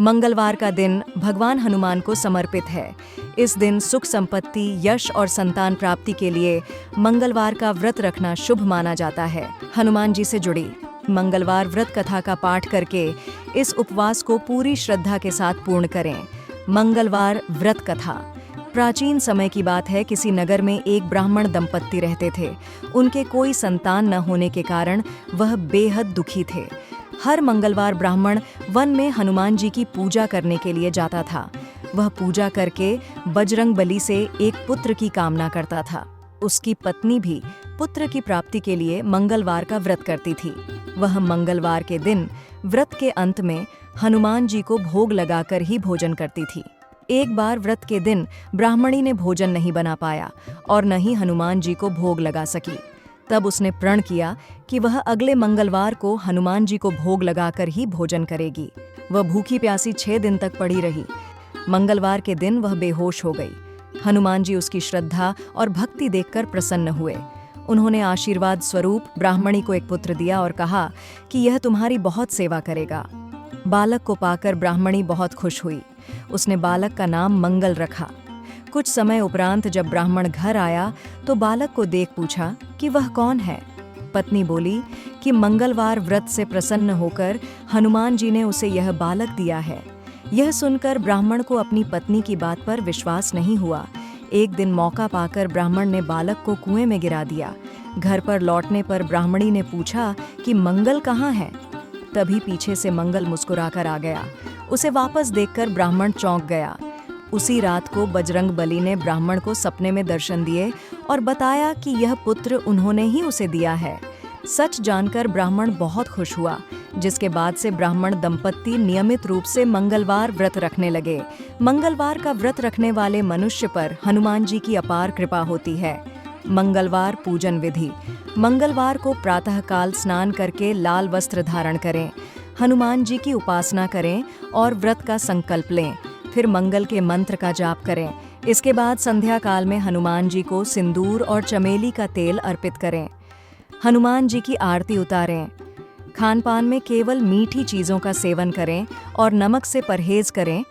मंगलवार का दिन भगवान हनुमान को समर्पित है। इस दिन सुख संपत्ति, यश और संतान प्राप्ति के लिए मंगलवार का व्रत रखना शुभ माना जाता है। हनुमान जी से जुड़ी मंगलवार व्रत कथा का पाठ करके इस उपवास को पूरी श्रद्धा के साथ पूर्ण करें। मंगलवार व्रत कथा। प्राचीन समय की बात है, किसी नगर में एक ब्राह्मण दंपत्ति रहते थे। उनके कोई संतान न होने के कारण वह बेहद दुखी थे। हर मंगलवार ब्राह्मण वन में हनुमान जी की पूजा करने के लिए जाता था। वह पूजा करके बजरंग बली से एक पुत्र की कामना करता था। उसकी पत्नी भी पुत्र की प्राप्ति के लिए मंगलवार का व्रत करती थी। वह मंगलवार के दिन व्रत के अंत में हनुमान जी को भोग लगाकर ही भोजन करती थी। एक बार व्रत के दिन ब्राह्मणी ने भोजन नहीं बना पाया और न ही हनुमान जी को भोग लगा सकी। तब उसने प्रण किया कि वह अगले मंगलवार को हनुमान जी को भोग लगाकर ही भोजन करेगी। वह भूखी प्यासी 6 दिन तक पड़ी रही। मंगलवार के दिन वह बेहोश हो गई। हनुमान जी उसकी श्रद्धा और भक्ति देखकर प्रसन्न हुए। उन्होंने आशीर्वाद स्वरूप ब्राह्मणी को एक पुत्र दिया और कहा कि यह तुम्हारी बहुत सेवा करेगा। बालक को पाकर ब्राह्मणी बहुत खुश हुई। उसने बालक का नाम मंगल रखा। कुछ समय उपरांत जब ब्राह्मण घर आया तो बालक को देख पूछा कि वह कौन है। पत्नी बोली कि मंगलवार व्रत से प्रसन्न होकर हनुमान जी ने उसे यह बालक दिया है। यह सुनकर ब्राह्मण को अपनी पत्नी की बात पर विश्वास नहीं हुआ। एक दिन मौका पाकर ब्राह्मण ने बालक को कुएं में गिरा दिया। घर पर लौटने पर ब्राह्मणी ने पूछा कि मंगल कहाँ है। तभी पीछे से मंगल मुस्कुराकर आ गया। उसे वापस देखकर ब्राह्मण चौंक गया। उसी रात को बजरंग बली ने ब्राह्मण को सपने में दर्शन दिए और बताया कि यह पुत्र उन्होंने ही उसे दिया है। सच जानकर ब्राह्मण बहुत खुश हुआ, जिसके बाद से ब्राह्मण दंपत्ति नियमित रूप से मंगलवार व्रत रखने लगे। मंगलवार का व्रत रखने वाले मनुष्य पर हनुमान जी की अपार कृपा होती है। मंगलवार पूजन विधि। मंगलवार को प्रातःकाल स्नान करके लाल वस्त्र धारण करें, हनुमान जी की उपासना करें और व्रत का संकल्प लें। फिर मंगल के मंत्र का जाप करें। इसके बाद संध्या काल में हनुमान जी को सिंदूर और चमेली का तेल अर्पित करें। हनुमान जी की आरती उतारें। खान पान में केवल मीठी चीज़ों का सेवन करें और नमक से परहेज करें।